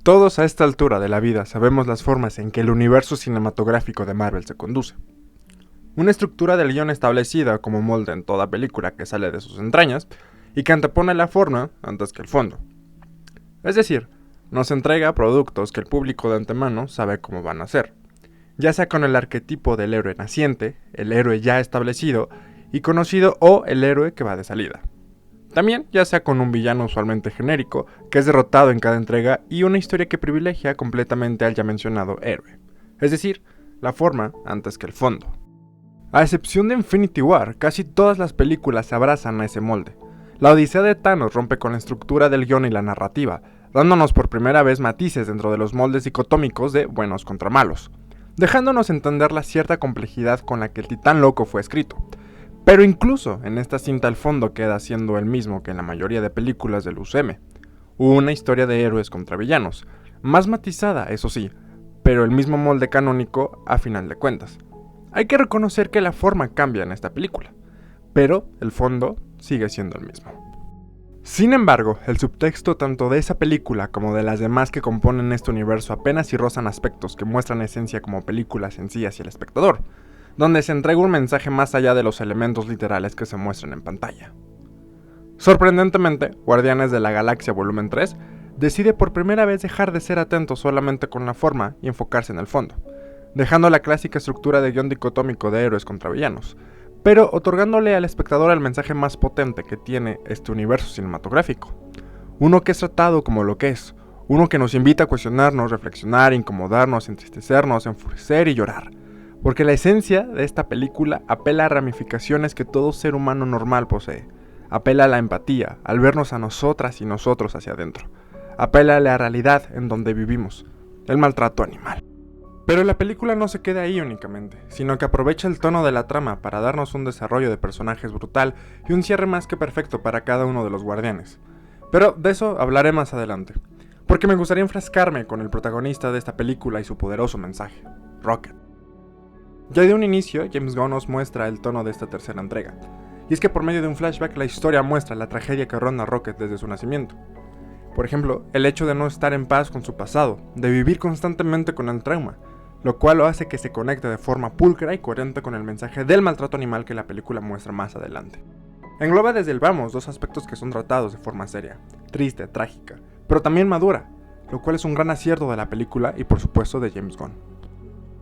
Todos a esta altura de la vida sabemos las formas en que el universo cinematográfico de Marvel se conduce. Una estructura del guión establecida como molde en toda película que sale de sus entrañas y que antepone la forma antes que el fondo. Es decir, nos entrega productos que el público de antemano sabe cómo van a ser, ya sea con el arquetipo del héroe naciente, el héroe ya establecido y conocido o el héroe que va de salida. También ya sea con un villano usualmente genérico, que es derrotado en cada entrega y una historia que privilegia completamente al ya mencionado héroe. Es decir, la forma antes que el fondo. A excepción de Infinity War, casi todas las películas se abrazan a ese molde. La Odisea de Thanos rompe con la estructura del guión y la narrativa, dándonos por primera vez matices dentro de los moldes dicotómicos de buenos contra malos, dejándonos entender la cierta complejidad con la que el Titán Loco fue escrito. Pero incluso en esta cinta el fondo queda siendo el mismo que en la mayoría de películas del UCM. Una historia de héroes contra villanos, más matizada, eso sí, pero el mismo molde canónico a final de cuentas. Hay que reconocer que la forma cambia en esta película, pero el fondo sigue siendo el mismo. Sin embargo, el subtexto tanto de esa película como de las demás que componen este universo apenas si rozan aspectos que muestran esencia como películas en sí hacia el espectador, donde se entrega un mensaje más allá de los elementos literales que se muestran en pantalla. Sorprendentemente, Guardianes de la Galaxia Volumen 3 decide por primera vez dejar de ser atento solamente con la forma y enfocarse en el fondo, dejando la clásica estructura de guión dicotómico de héroes contra villanos, pero otorgándole al espectador el mensaje más potente que tiene este universo cinematográfico. Uno que es tratado como lo que es, uno que nos invita a cuestionarnos, reflexionar, incomodarnos, entristecernos, enfurecer y llorar. Porque la esencia de esta película apela a ramificaciones que todo ser humano normal posee. Apela a la empatía, al vernos a nosotras y nosotros hacia adentro. Apela a la realidad en donde vivimos, el maltrato animal. Pero la película no se queda ahí únicamente, sino que aprovecha el tono de la trama para darnos un desarrollo de personajes brutal y un cierre más que perfecto para cada uno de los guardianes. Pero de eso hablaré más adelante, porque me gustaría enfrascarme con el protagonista de esta película y su poderoso mensaje, Rocket. Ya de un inicio, James Gunn nos muestra el tono de esta tercera entrega, y es que por medio de un flashback la historia muestra la tragedia que ronda a Rocket desde su nacimiento. Por ejemplo, el hecho de no estar en paz con su pasado, de vivir constantemente con el trauma, lo cual lo hace que se conecte de forma pulcra y coherente con el mensaje del maltrato animal que la película muestra más adelante. Engloba desde el vamos dos aspectos que son tratados de forma seria, triste, trágica, pero también madura, lo cual es un gran acierto de la película y por supuesto de James Gunn.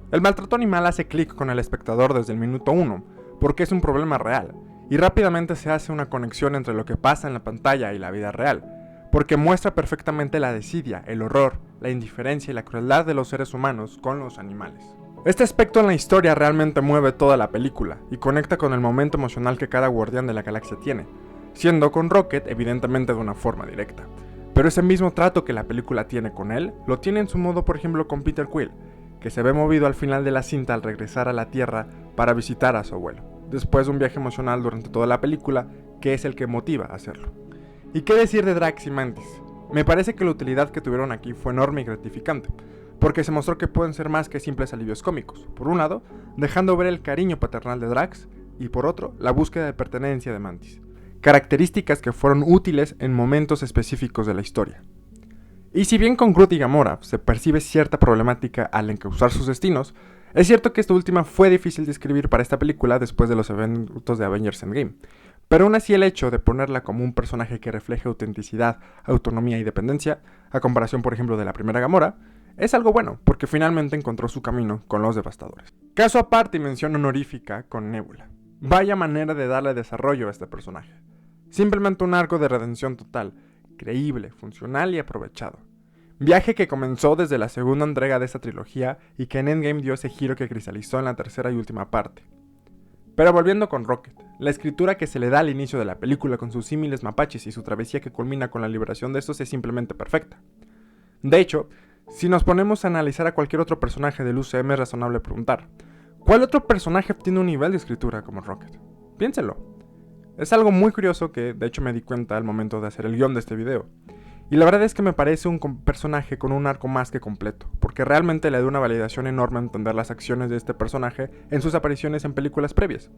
El maltrato animal hace clic con el espectador desde el minuto 1, porque es un problema real, y rápidamente se hace una conexión entre lo que pasa en la pantalla y la vida real, porque muestra perfectamente la desidia, el horror, la indiferencia y la crueldad de los seres humanos con los animales. Este aspecto en la historia realmente mueve toda la película, y conecta con el momento emocional que cada guardián de la galaxia tiene, siendo con Rocket evidentemente de una forma directa. Pero ese mismo trato que la película tiene con él, lo tiene en su modo por ejemplo con Peter Quill, que se ve movido al final de la cinta al regresar a la Tierra para visitar a su abuelo, después de un viaje emocional durante toda la película, que es el que motiva a hacerlo. ¿Y qué decir de Drax y Mantis? Me parece que la utilidad que tuvieron aquí fue enorme y gratificante, porque se mostró que pueden ser más que simples alivios cómicos, por un lado, dejando ver el cariño paternal de Drax, y por otro, la búsqueda de pertenencia de Mantis, características que fueron útiles en momentos específicos de la historia. Y si bien con Groot y Gamora se percibe cierta problemática al encauzar sus destinos, es cierto que esta última fue difícil de escribir para esta película después de los eventos de Avengers Endgame, pero aún así el hecho de ponerla como un personaje que refleje autenticidad, autonomía y dependencia, a comparación por ejemplo de la primera Gamora, es algo bueno, porque finalmente encontró su camino con los devastadores. Caso aparte y mención honorífica con Nebula. Vaya manera de darle desarrollo a este personaje. Simplemente un arco de redención total, creíble, funcional y aprovechado. Viaje que comenzó desde la segunda entrega de esta trilogía y que en Endgame dio ese giro que cristalizó en la tercera y última parte. Pero volviendo con Rocket, la escritura que se le da al inicio de la película con sus símiles mapaches y su travesía que culmina con la liberación de estos es simplemente perfecta. De hecho, si nos ponemos a analizar a cualquier otro personaje del UCM es razonable preguntar, ¿cuál otro personaje tiene un nivel de escritura como Rocket? Piénselo. Es algo muy curioso que de hecho me di cuenta al momento de hacer el guión de este video. Y la verdad es que me parece un personaje con un arco más que completo, porque realmente le da una validación enorme a entender las acciones de este personaje en sus apariciones en películas previas,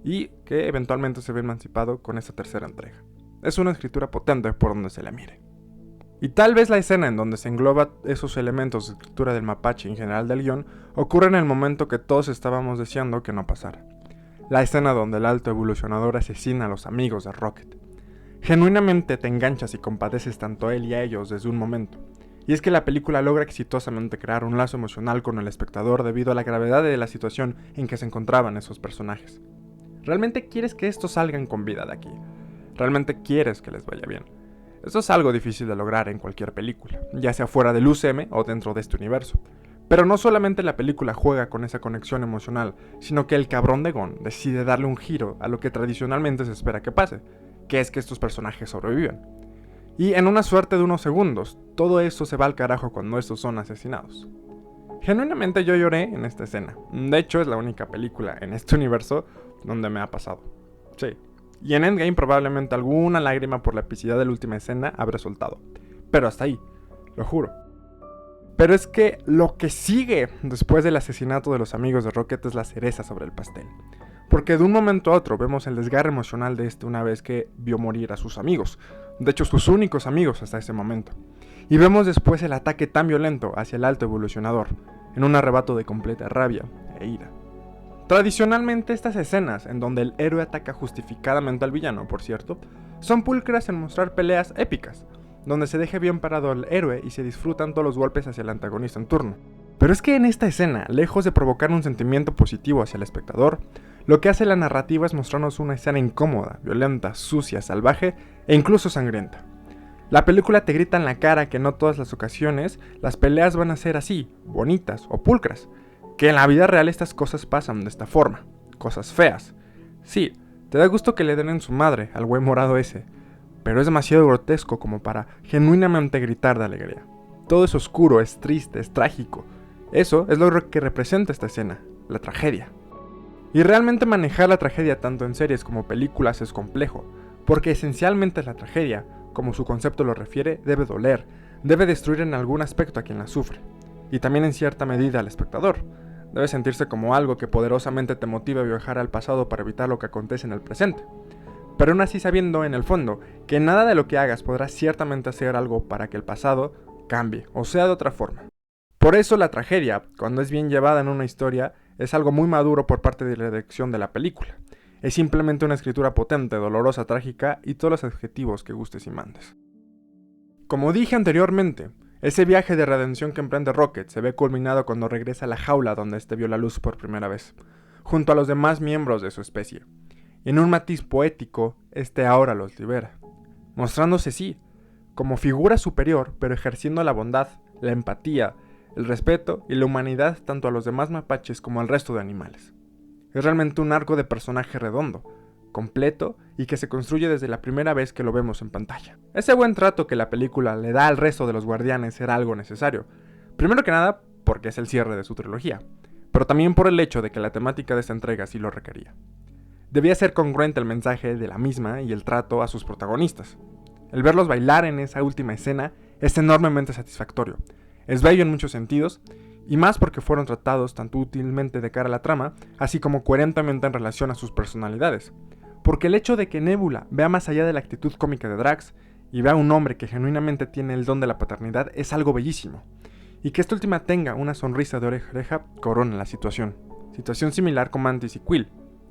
y que eventualmente se ve emancipado con esta tercera entrega. Es una escritura potente por donde se la mire. Y tal vez la escena en donde se engloba esos elementos de escritura del mapache y en general del guión ocurre en el momento que todos estábamos deseando que no pasara. La escena donde el alto evolucionador asesina a los amigos de Rocket. Genuinamente te enganchas y compadeces tanto a él y a ellos desde un momento. Y es que la película logra exitosamente crear un lazo emocional con el espectador debido a la gravedad de la situación en que se encontraban esos personajes. ¿Realmente quieres que estos salgan con vida de aquí? ¿Realmente quieres que les vaya bien? Esto es algo difícil de lograr en cualquier película, ya sea fuera del UCM o dentro de este universo. Pero no solamente la película juega con esa conexión emocional, sino que el cabrón de Gunn decide darle un giro a lo que tradicionalmente se espera que pase, que es que estos personajes sobreviven. Y en una suerte de unos segundos, todo eso se va al carajo cuando estos son asesinados. Genuinamente yo lloré en esta escena. De hecho, es la única película en este universo donde me ha pasado. Sí. Y en Endgame probablemente alguna lágrima por la epicidad de la última escena habré soltado. Pero hasta ahí, lo juro. Pero es que lo que sigue después del asesinato de los amigos de Rocket es la cereza sobre el pastel. Porque de un momento a otro vemos el desgarre emocional de este una vez que vio morir a sus amigos. De hecho, sus únicos amigos hasta ese momento. Y vemos después el ataque tan violento hacia el alto evolucionador, en un arrebato de completa rabia e ira. Tradicionalmente estas escenas, en donde el héroe ataca justificadamente al villano, por cierto, son pulcras en mostrar peleas épicas, donde se deje bien parado al héroe y se disfrutan todos los golpes hacia el antagonista en turno. Pero es que en esta escena, lejos de provocar un sentimiento positivo hacia el espectador, lo que hace la narrativa es mostrarnos una escena incómoda, violenta, sucia, salvaje e incluso sangrienta. La película te grita en la cara que no todas las ocasiones las peleas van a ser así, bonitas o pulcras, que en la vida real estas cosas pasan de esta forma, cosas feas. Sí, te da gusto que le den en su madre al güey morado ese, pero es demasiado grotesco como para genuinamente gritar de alegría. Todo es oscuro, es triste, es trágico. Eso es lo que representa esta escena, la tragedia. Y realmente manejar la tragedia tanto en series como películas es complejo, porque esencialmente la tragedia, como su concepto lo refiere, debe doler, debe destruir en algún aspecto a quien la sufre, y también en cierta medida al espectador. Debe sentirse como algo que poderosamente te motive a viajar al pasado para evitar lo que acontece en el presente. Pero aún así sabiendo en el fondo que nada de lo que hagas podrá ciertamente hacer algo para que el pasado cambie o sea de otra forma. Por eso la tragedia, cuando es bien llevada en una historia, es algo muy maduro por parte de la dirección de la película. Es simplemente una escritura potente, dolorosa, trágica y todos los adjetivos que gustes y mandes. Como dije anteriormente, ese viaje de redención que emprende Rocket se ve culminado cuando regresa a la jaula donde este vio la luz por primera vez, junto a los demás miembros de su especie. Y en un matiz poético, este ahora los libera, mostrándose sí, como figura superior, pero ejerciendo la bondad, la empatía, el respeto y la humanidad tanto a los demás mapaches como al resto de animales. Es realmente un arco de personaje redondo, completo y que se construye desde la primera vez que lo vemos en pantalla. Ese buen trato que la película le da al resto de los guardianes era algo necesario. Primero que nada, porque es el cierre de su trilogía, pero también por el hecho de que la temática de esta entrega sí lo requería. Debía ser congruente el mensaje de la misma y el trato a sus protagonistas. El verlos bailar en esa última escena es enormemente satisfactorio. Es bello en muchos sentidos, y más porque fueron tratados tanto útilmente de cara a la trama, así como coherentemente en relación a sus personalidades. Porque el hecho de que Nebula vea más allá de la actitud cómica de Drax, y vea a un hombre que genuinamente tiene el don de la paternidad, es algo bellísimo. Y que esta última tenga una sonrisa de oreja a oreja corona la situación. Situación similar con Mantis y Quill,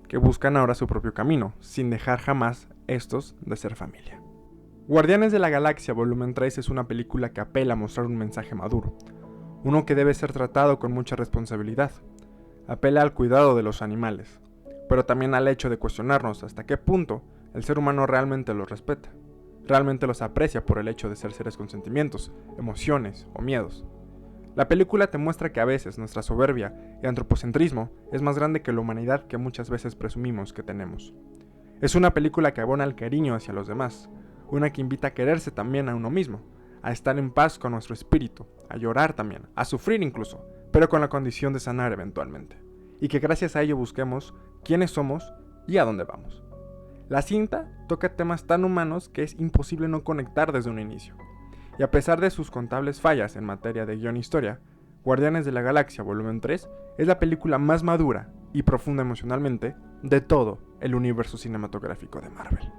que buscan ahora su propio camino, sin dejar jamás estos de ser familia. Guardianes de la Galaxia Volumen 3 es una película que apela a mostrar un mensaje maduro, uno que debe ser tratado con mucha responsabilidad. Apela al cuidado de los animales, pero también al hecho de cuestionarnos hasta qué punto el ser humano realmente los respeta, realmente los aprecia por el hecho de ser seres con sentimientos, emociones o miedos. La película te muestra que a veces nuestra soberbia y antropocentrismo es más grande que la humanidad que muchas veces presumimos que tenemos. Es una película que abona el cariño hacia los demás, una que invita a quererse también a uno mismo, a estar en paz con nuestro espíritu, a llorar también, a sufrir incluso, pero con la condición de sanar eventualmente, y que gracias a ello busquemos quiénes somos y a dónde vamos. La cinta toca temas tan humanos que es imposible no conectar desde un inicio, y a pesar de sus contables fallas en materia de guión e historia, Guardianes de la Galaxia Volumen 3 es la película más madura y profunda emocionalmente de todo el universo cinematográfico de Marvel.